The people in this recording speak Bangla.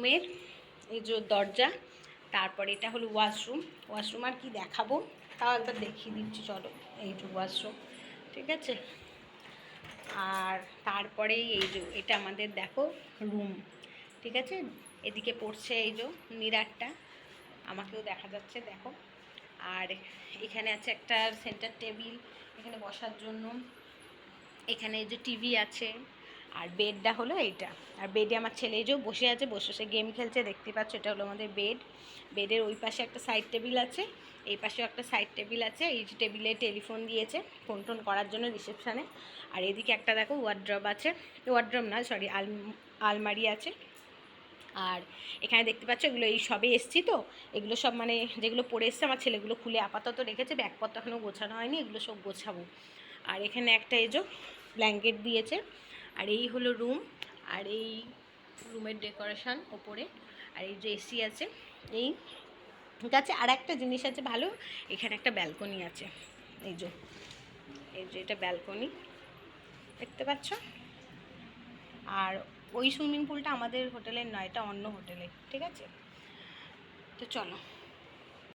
রুমের এই যে দরজা, তারপরে এটা হলো ওয়াশরুম আর কি দেখাবো, তাও একবার দেখিয়ে দিচ্ছি চলো। এই যে ওয়াশরুম, ঠিক আছে। আর তারপরেই এই যে এটা আমাদের দেখো রুম, ঠিক আছে। এদিকে পড়ছে এই যে মিরারটা, আমাকেও দেখা যাচ্ছে দেখো। আর এখানে আছে একটা সেন্টার টেবিল এখানে বসার জন্য, এখানে এই যে টিভি আছে। আর বেডটা হলো এইটা, আর বেডে আমার ছেলে যে বসে আছে, বসে সে গেম খেলছে, দেখতে পাচ্ছ। এটা হলো আমাদের বেডের ওই পাশে একটা সাইড টেবিল আছে, এই পাশেও একটা সাইড টেবিল আছে। এই যে টেবিলে টেলিফোন দিয়েছে ফোন টোন করার জন্য রিসেপশানে। আর এদিকে একটা দেখো ওয়ার্ড্রব আছে, ওয়ার্ড্রব না সরি আলমারি আছে। আর এখানে দেখতে পাচ্ছ এগুলো এই সবে এসছি তো, এগুলো সব মানে যেগুলো পরে এসছে আমার ছেলেগুলো খুলে আপাতত রেখেছে, ব্যাগপত্র এখনও গোছানো হয়নি, এগুলো সব গোছাবো। আর এখানে একটা এই যে ব্ল্যাঙ্কেট দিয়েছে। আর এই হলো রুম, আর এই রুমের ডেকোরেশন ওপরে। আর এই যে এসি আছে এই, ঠিক আছে। আর একটা জিনিস আছে ভালো, এখানে একটা ব্যালকনি আছে, এই যে এটা ব্যালকনি, দেখতে পাচ্ছ। আর ওই সুইমিং পুলটা আমাদের হোটেলের নয়, এটা অন্য হোটেলে, ঠিক আছে। তো চলো।